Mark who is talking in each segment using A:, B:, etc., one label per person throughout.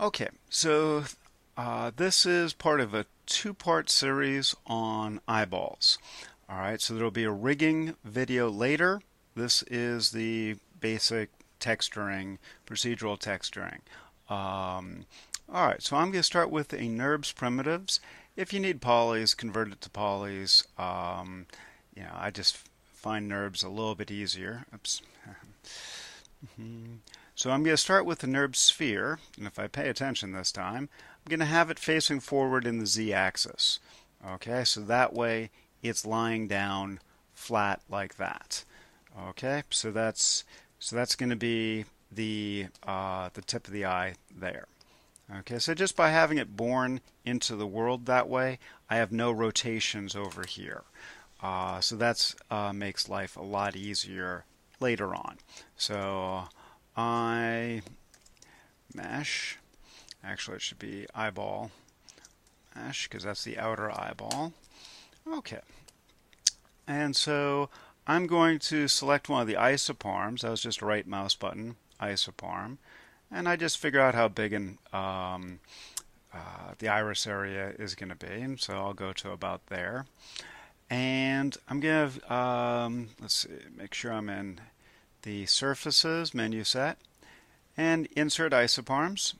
A: Okay, so this is part of a two-part series on eyeballs. All right, so there'll be a rigging video later. This is the basic texturing, procedural texturing. All right, so I'm going to start with a NURBS primitives. If you need polys, convert it to polys. I just find NURBS a little bit easier. Oops. So I'm going to start with the NURBS sphere, and if I pay attention this time, I'm going to have it facing forward in the z-axis. Okay, so that way it's lying down flat like that. Okay, so that's going to be the tip of the eye there. Okay, so just by having it born into the world that way, I have no rotations over here. So that makes life a lot easier later on. So eye mesh, actually it should be eyeball mesh because that's the outer eyeball. Okay, and so I'm going to select one of the isoparms. That was just a right mouse button, isoparm, and I just figure out how big the iris area is going to be, and so I'll go to about there. And I'm going to, let's see, make sure I'm in the surfaces menu set and insert isoparms.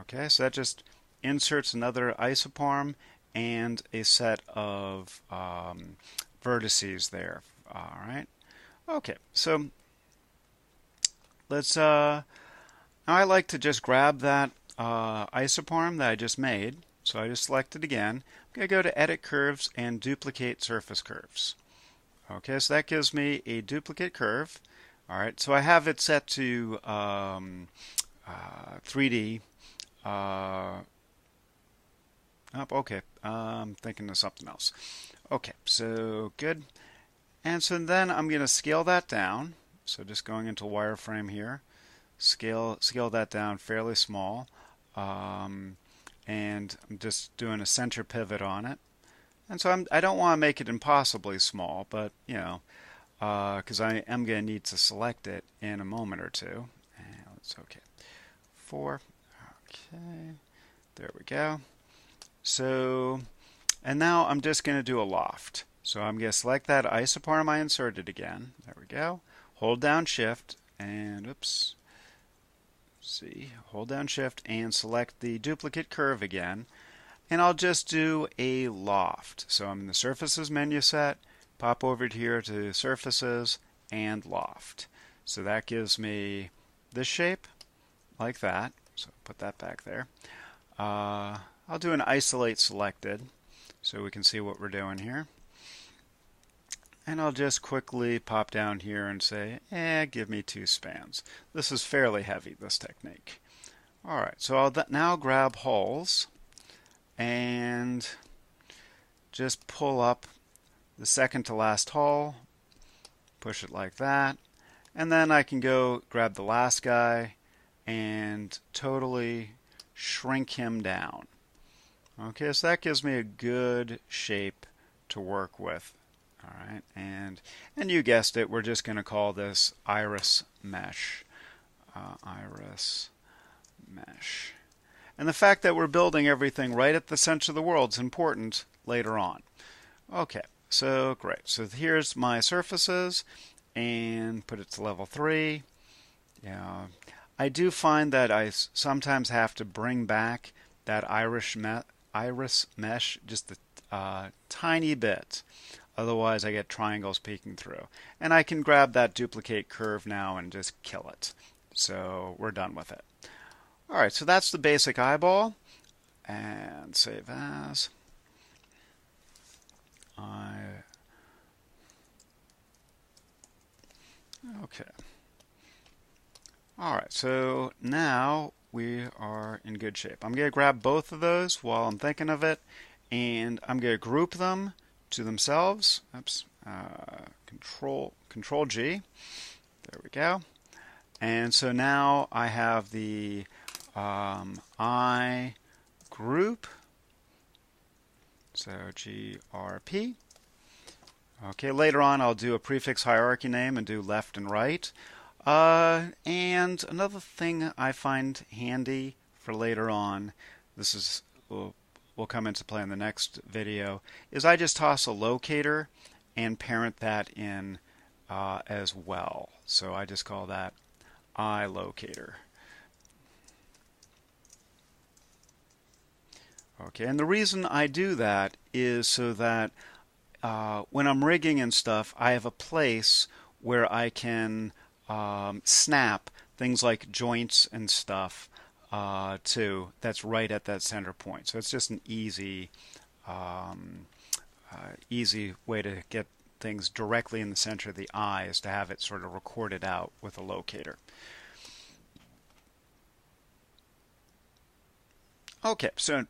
A: Okay, so that just inserts another isoparm and a set of vertices there. All right. Okay, so let's. Now I like to just grab that isoparm that I just made. So I just select it again. I'm going to go to Edit Curves and Duplicate Surface Curves. Okay, so that gives me a duplicate curve. All right, so I have it set to 3D. Okay, I'm thinking of something else. Okay, so good. And so then I'm going to scale that down. So just going into wireframe here, scale that down fairly small. And I'm just doing a center pivot on it. And so I don't want to make it impossibly small, but you know, because I am going to need to select it in a moment or two. And it's okay. 4. Okay. There we go. So, and now I'm just going to do a loft. So I'm going to select that isoparm I inserted again. There we go. Hold down Shift and oops. See, hold down Shift and select the duplicate curve again. And I'll just do a loft. So I'm in the Surfaces menu set, pop over here to Surfaces and Loft. So that gives me this shape, like that. So put that back there. I'll do an Isolate Selected so we can see what we're doing here. And I'll just quickly pop down here and say, give me 2 spans. This is fairly heavy, this technique. Alright, so I'll now grab hulls and just pull up the second to last hull, push it like that, and then I can go grab the last guy and totally shrink him down. Okay, so that gives me a good shape to work with. All right, and you guessed it, we're just going to call this iris mesh. Iris mesh. And the fact that we're building everything right at the center of the world is important later on. Okay, so great. So here's my surfaces, and put it to level 3. Yeah, I do find that I sometimes have to bring back that iris mesh just a tiny bit. Otherwise, I get triangles peeking through. And I can grab that duplicate curve now and just kill it. So we're done with it. All right, so that's the basic eyeball. And save as. Okay. All right, so now we are in good shape. I'm going to grab both of those while I'm thinking of it, and I'm going to group them to themselves. Oops. Control G. There we go. And so now I have the I group. So GRP. Okay, later on I'll do a prefix hierarchy name and do left and right. And another thing I find handy for later on, this is will come into play in the next video, is I just toss a locator and parent that in as well. So I just call that EyeLocator. Okay, and the reason I do that is so that when I'm rigging and stuff, I have a place where I can snap things like joints and stuff too. That's right at that center point. So it's just an easy way to get things directly in the center of the eye, is to have it sort of recorded out with a locator. Okay, so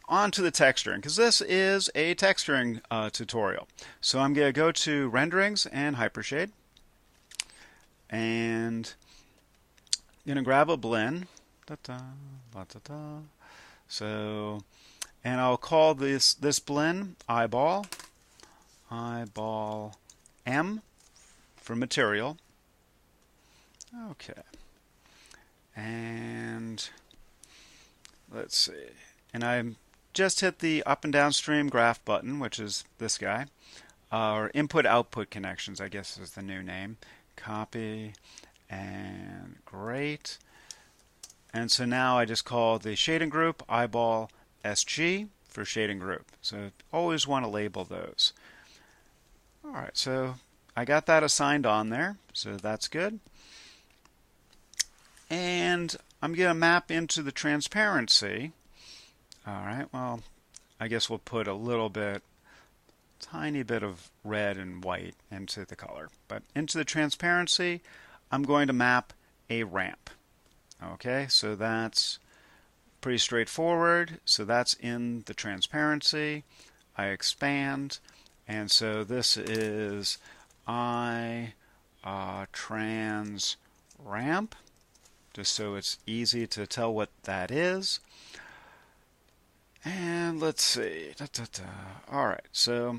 A: on to the texturing, because this is a texturing tutorial. So I'm going to go to Renderings and Hypershade, and I'm going to grab a blend. So, and I'll call this blend Eyeball M for material. Okay, and let's see, and I'm just hit the up and downstream graph button, which is this guy, or input output connections, I guess is the new name. Copy, and great. And so now I just call the shading group Eyeball SG for shading group. So always want to label those. Alright, so I got that assigned on there, so that's good. And I'm going to map into the transparency. Alright, well, I guess we'll put a little bit, tiny bit of red and white into the color. But into the transparency, I'm going to map a ramp. Okay, so that's pretty straightforward. So that's in the transparency. I expand, and so this is trans ramp, just so it's easy to tell what that is. And let's see. All right, so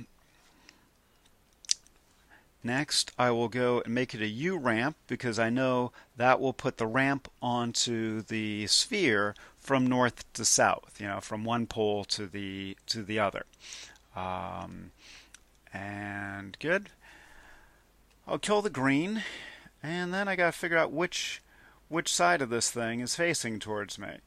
A: next I will go and make it a U ramp, because I know that will put the ramp onto the sphere from north to south, from one pole to the other. And good. I'll kill the green, and then I got to figure out which side of this thing is facing towards me.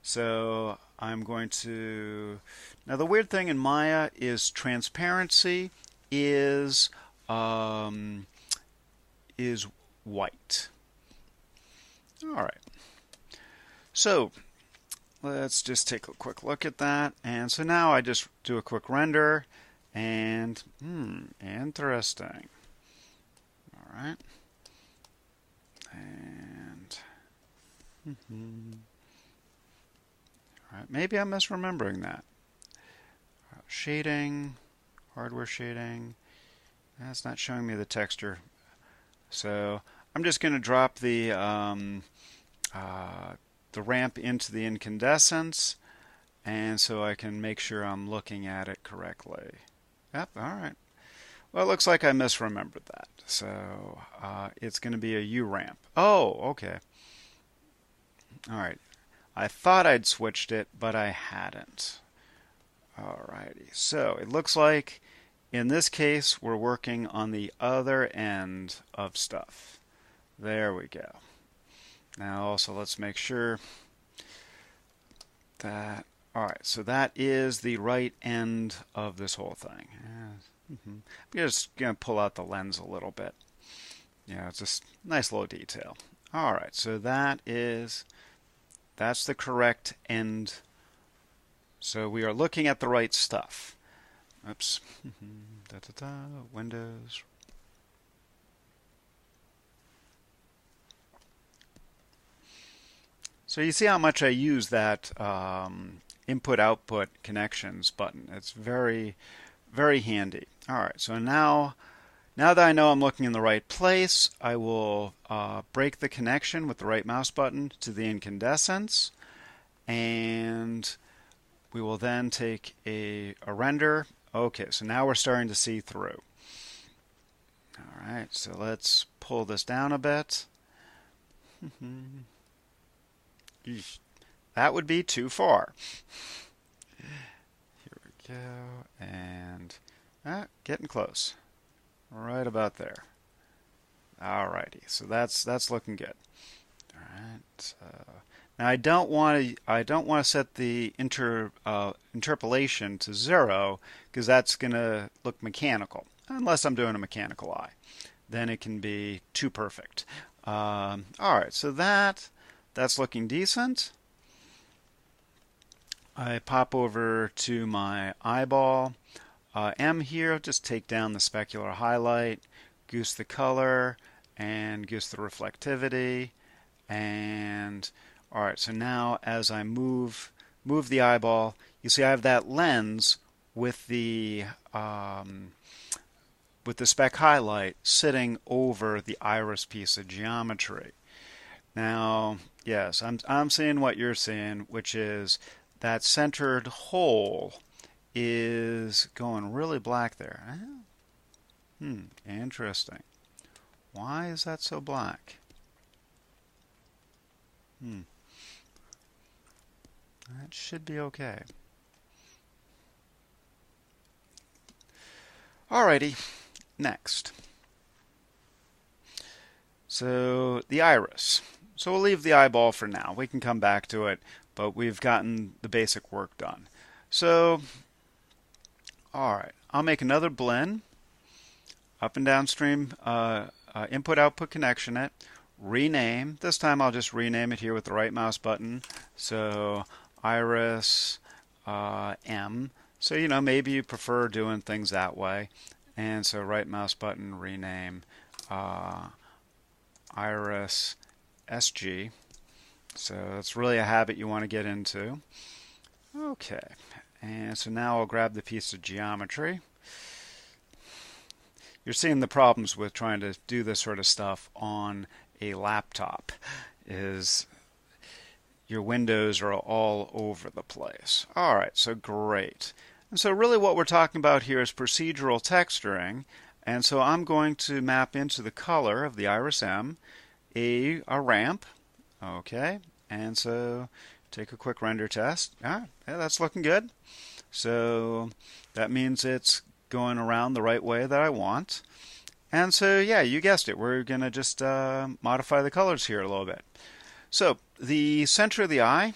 A: So I'm going to, now the weird thing in Maya is transparency is white. All right. So let's just take a quick look at that. And so now I just do a quick render, and interesting. All right. And all right, maybe I'm misremembering that. Shading, hardware shading. That's not showing me the texture. So I'm just going to drop the ramp into the incandescence, and so I can make sure I'm looking at it correctly. Yep, all right. Well, it looks like I misremembered that. So it's going to be a U ramp. Oh, okay. All right. I thought I'd switched it, but I hadn't. Alrighty. So it looks like in this case we're working on the other end of stuff. There we go. Now also let's make sure that, alright, so that is the right end of this whole thing. I'm just going to pull out the lens a little bit. Yeah, it's just a nice little detail. Alright, so that's the correct end. So we are looking at the right stuff. Oops. Windows. So you see how much I use that input-output connections button. It's very, very handy. All right, so now that I know I'm looking in the right place, I will break the connection with the right mouse button to the incandescence, and we will then take a render. Okay, so now we're starting to see through. All right, so let's pull this down a bit. that would be too far. Here we go, and getting close. Right about there. Alrighty, so that's looking good. All right. Now I don't want to set the interpolation to 0 because that's going to look mechanical. Unless I'm doing a mechanical eye, then it can be too perfect. All right, so that's looking decent. I pop over to my eyeball. M here, just take down the specular highlight, goose the color, and goose the reflectivity. And all right, so now as I move the eyeball, you see I have that lens with the speck highlight sitting over the iris piece of geometry. Now, yes, I'm seeing what you're seeing, which is that centered hole is going really black there. Interesting. Why is that so black? That should be okay. Alrighty, next. So the iris. So we'll leave the eyeball for now. We can come back to it, but we've gotten the basic work done. So, alright, I'll make another blend. Up and downstream input-output connection it. Rename. This time I'll just rename it here with the right mouse button. So iris M. So maybe you prefer doing things that way. And so right mouse button, rename iris SG. So that's really a habit you want to get into. Okay. And so now I'll grab the piece of geometry. You're seeing the problems with trying to do this sort of stuff on a laptop is your windows are all over the place. All right, so great. And so really what we're talking about here is procedural texturing. And so I'm going to map into the color of the iris M a ramp. Okay, and so take a quick render test. Yeah, that's looking good. So that means it's going around the right way that I want. And so, yeah, you guessed it. We're going to just modify the colors here a little bit. So the center of the eye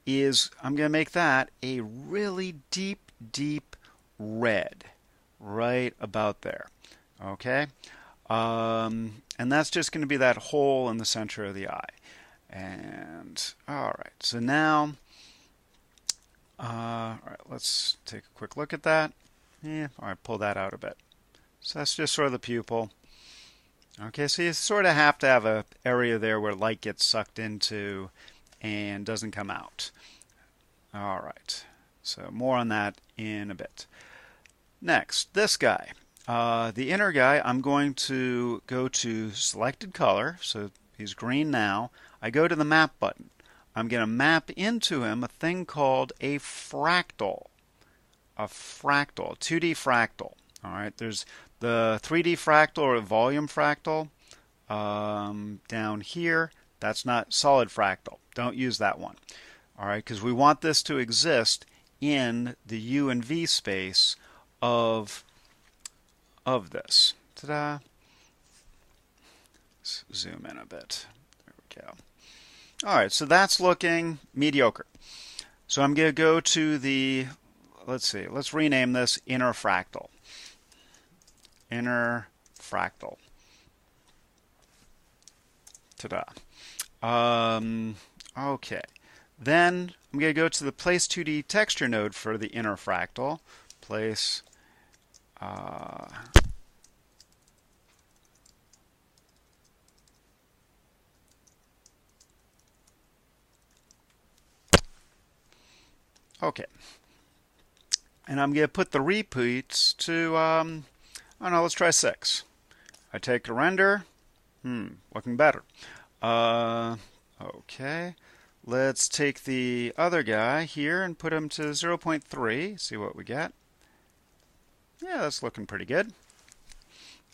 A: is, I'm going to make that a really deep, deep red right about there. Okay? And that's just going to be that hole in the center of the eye. And, all right, so now, all right, let's take a quick look at that. All right, pull that out a bit. So that's just sort of the pupil. Okay, so you sort of have to have an area there where light gets sucked into and doesn't come out. All right, so more on that in a bit. Next, this guy. The inner guy, I'm going to go to selected color, so he's green now. I go to the map button. I'm going to map into him a thing called a fractal. A 2D fractal. All right, there's the 3D fractal or volume fractal down here. That's not solid fractal. Don't use that one. All right, because we want this to exist in the U and V space of this. Ta-da! Let's zoom in a bit. There we go. All right, so that's looking mediocre. So I'm going to go to the, let's rename this inner fractal. Inner fractal. Ta-da. Okay. Then I'm going to go to the Place 2D Texture node for the inner fractal. Place. Okay. And I'm going to put the repeats to, I don't know, let's try 6. I take a render. Looking better. Okay. Let's take the other guy here and put him to 0.3. See what we get. Yeah, that's looking pretty good.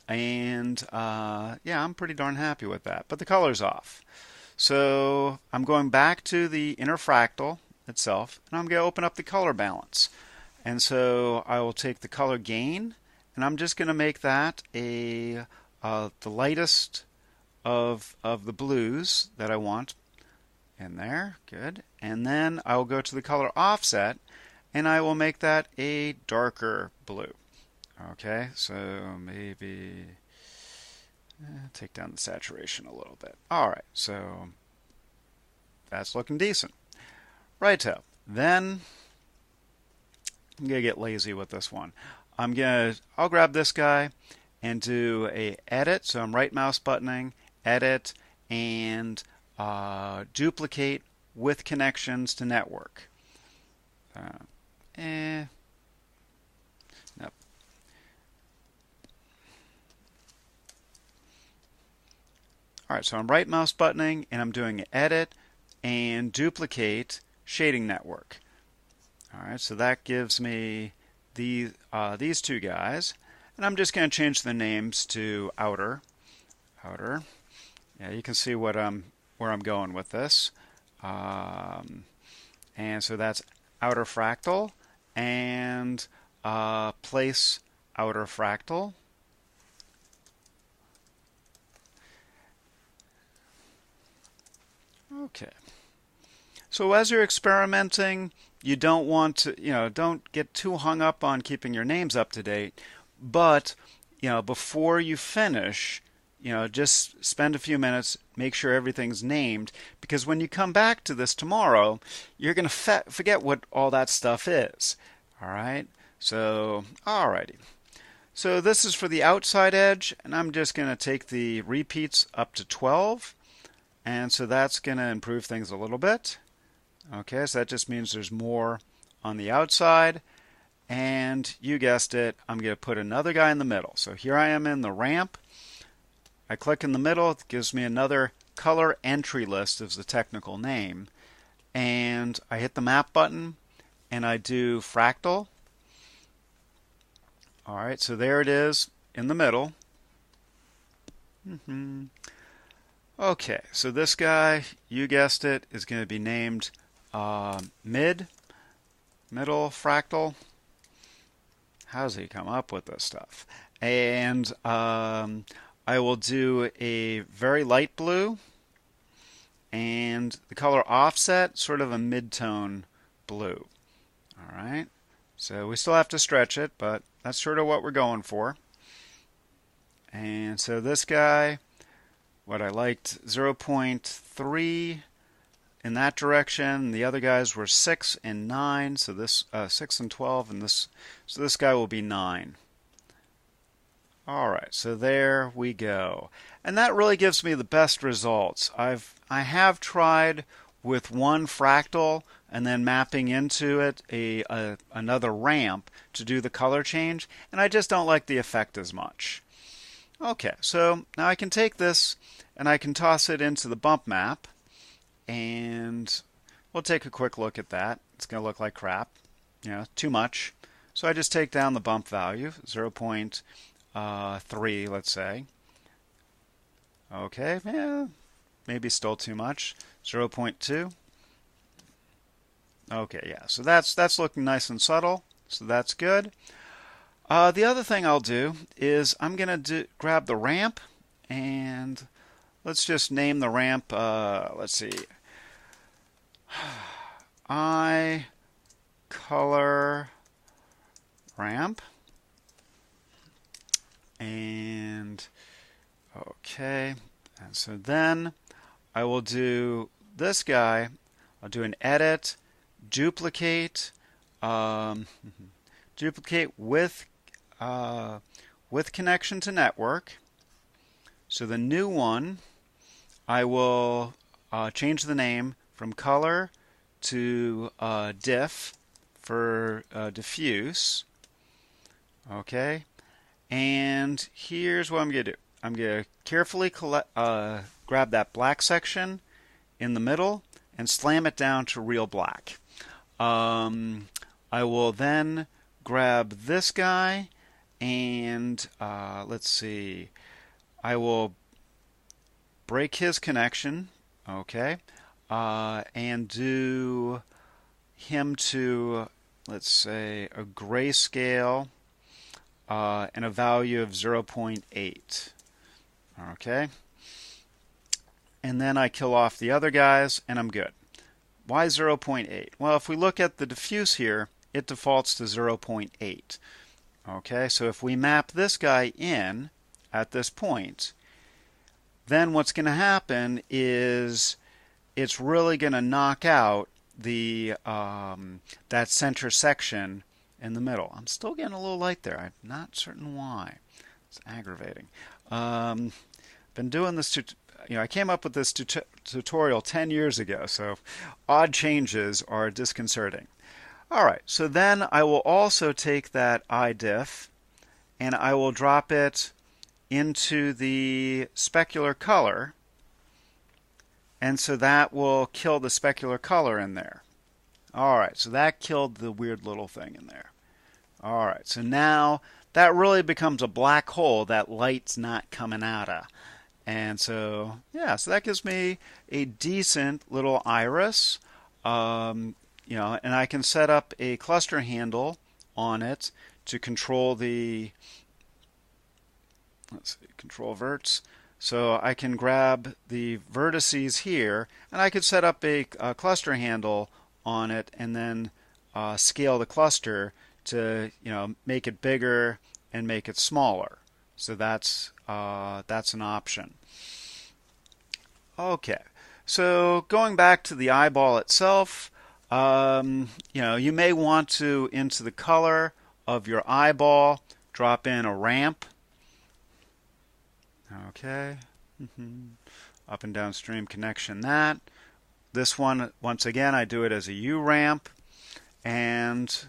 A: And yeah, I'm pretty darn happy with that. But the color's off. So I'm going back to the inner fractal itself, and I'm going to open up the color balance. And so I will take the color gain, and I'm just going to make that the lightest of the blues that I want in there. Good. And then I will go to the color offset, and I will make that a darker blue. Okay, so maybe take down the saturation a little bit. All right, so that's looking decent. Righto. Then I'm gonna get lazy with this one. I'll grab this guy and do a edit. So I'm right mouse buttoning, edit, and duplicate with connections to network. Nope. All right, so I'm right mouse buttoning and I'm doing edit and duplicate shading network. All right, so that gives me these two guys, and I'm just going to change the names to outer. Yeah, you can see where I'm going with this. And so that's outer fractal and place outer fractal. Okay. So as you're experimenting, you don't want to, don't get too hung up on keeping your names up to date, but, before you finish, just spend a few minutes, make sure everything's named, because when you come back to this tomorrow, you're going to forget what all that stuff is. All right? So, alrighty. So this is for the outside edge, and I'm just going to take the repeats up to 12, and so that's going to improve things a little bit. Okay, so that just means there's more on the outside. And you guessed it, I'm going to put another guy in the middle. So here I am in the ramp. I click in the middle. It gives me another color entry list as the technical name. And I hit the map button and I do fractal. All right, so there it is in the middle. Okay, so this guy, you guessed it, is going to be named middle fractal. How does he come up with this stuff? And I will do a very light blue, and the color offset, sort of a mid-tone blue. All right, so we still have to stretch it, but that's sort of what we're going for. And so this guy, what I liked, 0.3 in that direction. The other guys were 6 and 9, so this 6 and 12, and this guy will be 9. All right, so there we go, and that really gives me the best results. I have tried with one fractal and then mapping into it another ramp to do the color change, and I just don't like the effect as much. Okay, so now I can take this and I can toss it into the bump map, and we'll take a quick look at that. It's going to look like crap, too much. So I just take down the bump value, 0.3, let's say. Okay, yeah, maybe still too much. 0.2. Okay, yeah, so that's looking nice and subtle, so that's good. The other thing I'll do is I'm going to grab the ramp, and let's just name the ramp, let's see, eye color ramp. And okay, and so then I will do this guy. I'll do an edit, duplicate, duplicate with connection to network. So the new one, I will change the name from color to diff for diffuse. Okay, and here's what I'm going to do. I'm going to carefully grab that black section in the middle and slam it down to real black. I will then grab this guy and let's see, I will break his connection Okay, and do him to, let's say, a grayscale and a value of 0.8. Okay, and then I kill off the other guys and I'm good. Why 0.8? Well, if we look at the diffuse here, it defaults to 0.8. Okay, so if we map this guy in at this point, then what's going to happen is it's really going to knock out the that center section in the middle. I'm still getting a little light there. I'm not certain why. It's aggravating. Been doing this, I came up with this tutorial 10 years ago, so odd changes are disconcerting. All right, so then I will also take that eye diff and I will drop it into the specular color, and so that will kill the specular color in there. All right, so that killed the weird little thing in there. All right, so now that really becomes a black hole that light's not coming out of. And so, yeah, so that gives me a decent little iris. And I can set up a cluster handle on it to control the, let's see, control verts. So I can grab the vertices here, and I could set up a cluster handle on it, and then scale the cluster to, make it bigger and make it smaller. So that's an option. Okay, so going back to the eyeball itself, you may want to, into the color of your eyeball, drop in a ramp. Okay, up and downstream connection that. This one, once again, I do it as a U ramp, and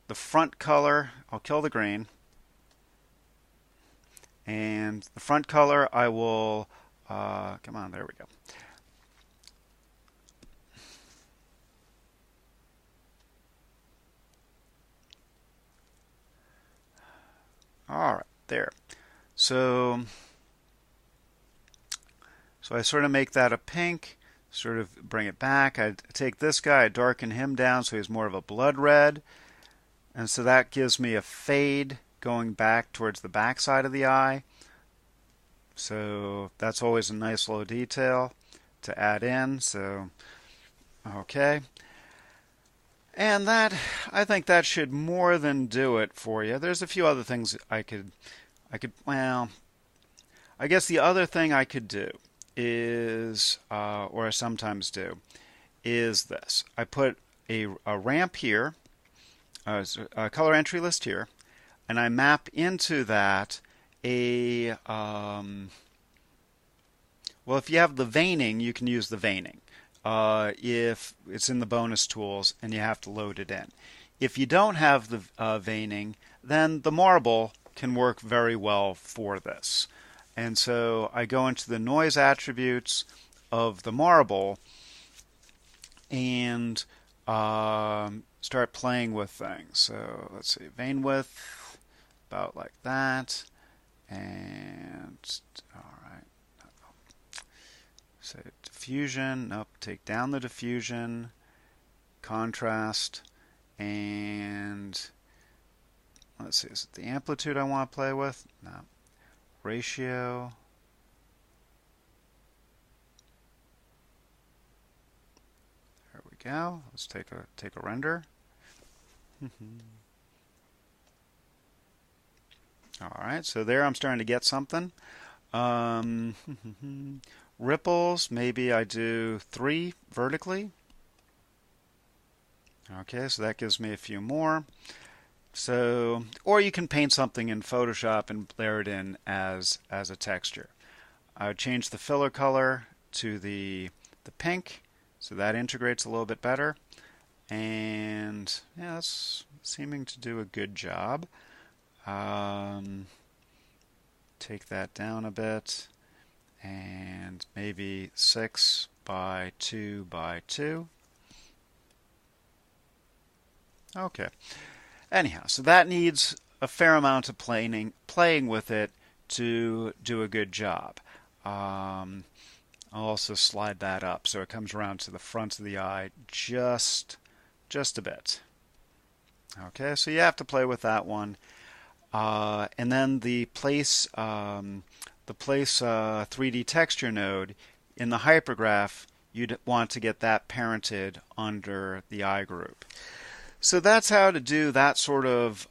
A: the front color, I'll kill the green, and the front color I will, come on, there we go. All right, there. So I sort of make that a pink, sort of bring it back. I take this guy, I darken him down so he's more of a blood red. And so that gives me a fade going back towards the back side of the eye. So that's always a nice little detail to add in. So, okay. And that, I think that should more than do it for you. There's a few other things well, I guess the other thing I could do is, or I sometimes do, is this. I put a ramp here, a color entry list here, and I map into that a, well, if you have the veining, you can use the veining. If it's in the bonus tools and you have to load it in. If you don't have the veining, then the marble can work very well for this. And so I go into the noise attributes of the marble and start playing with things. So let's see, vein width, about like that. And, all right. So diffusion, nope, take down the diffusion, contrast, and let's see, is it the amplitude I want to play with? No. Ratio. There we go. Let's take a render. All right, so there I'm starting to get something. Ripples, maybe I do 3 vertically. Okay, so that gives me a few more. So, or you can paint something in Photoshop and layer it in as a texture. I would change the filler color to the pink, so that integrates a little bit better. And yeah, that's seeming to do a good job. Take that down a bit, and maybe 6 by 2 by 2. Okay. Anyhow, so that needs a fair amount of playing with it to do a good job. I'll I'll also slide that up so it comes around to the front of the eye just a bit. Okay, so you have to play with that one. And then the place 3D texture node in the hypergraph, you'd want to get that parented under the eye group. So that's how to do that sort of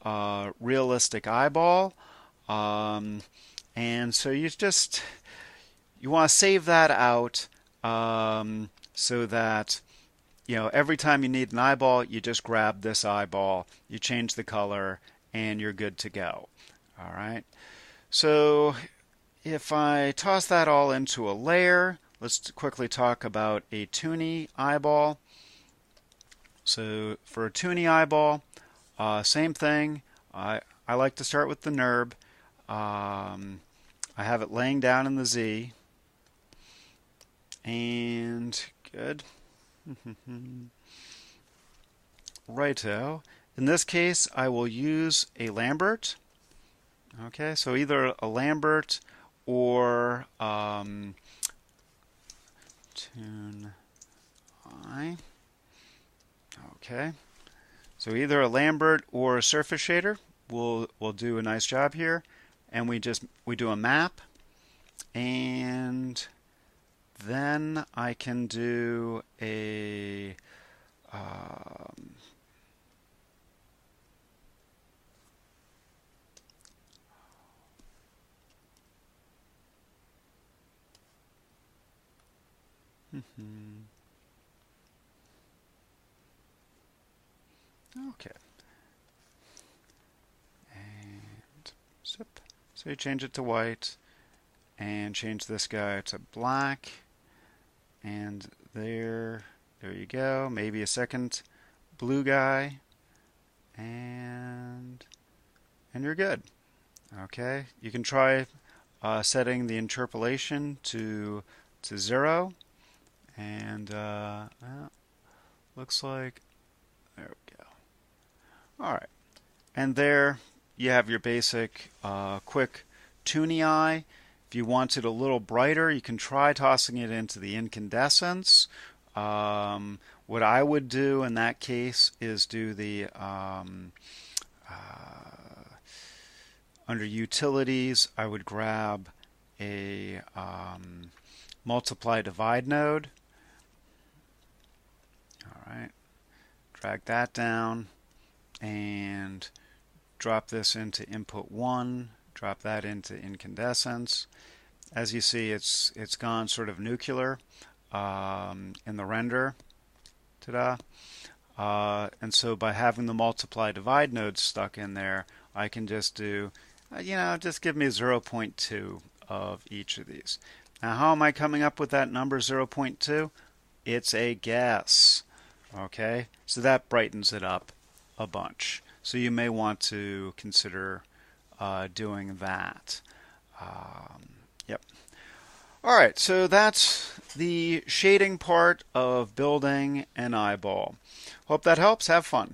A: realistic eyeball. And so you want to save that out so that every time you need an eyeball, you just grab this eyeball, you change the color, and you're good to go. All right. So if I toss that all into a layer, let's quickly talk about a toonie eyeball. So for a toonie eyeball, same thing. I like to start with the NURB. I have it laying down in the Z. And good. Righto. In this case, I will use a Lambert. Okay, so either a Lambert or Toon Eye. Okay, so either a Lambert or a surface shader will do a nice job here, and we do a map, and then I can do a okay. And zip. So you change it to white and change this guy to black. And there you go. Maybe a second blue guy. And you're good. Okay. You can try setting the interpolation to 0. And well, looks like there we go. All right, and there you have your basic quick toonie eye. If you want it a little brighter, you can try tossing it into the incandescence. What I would do in that case is do the under utilities, I would grab a multiply divide node. All right, drag that down and drop this into input 1, drop that into incandescence. As you see, it's gone sort of nuclear in the render. Ta-da! And so by having the multiply divide nodes stuck in there, I can just do, just give me 0.2 of each of these. Now, how am I coming up with that number 0.2? It's a guess. Okay, so that brightens it up a bunch. So you may want to consider doing that. Yep. All right, so that's the shading part of building an eyeball. Hope that helps. Have fun.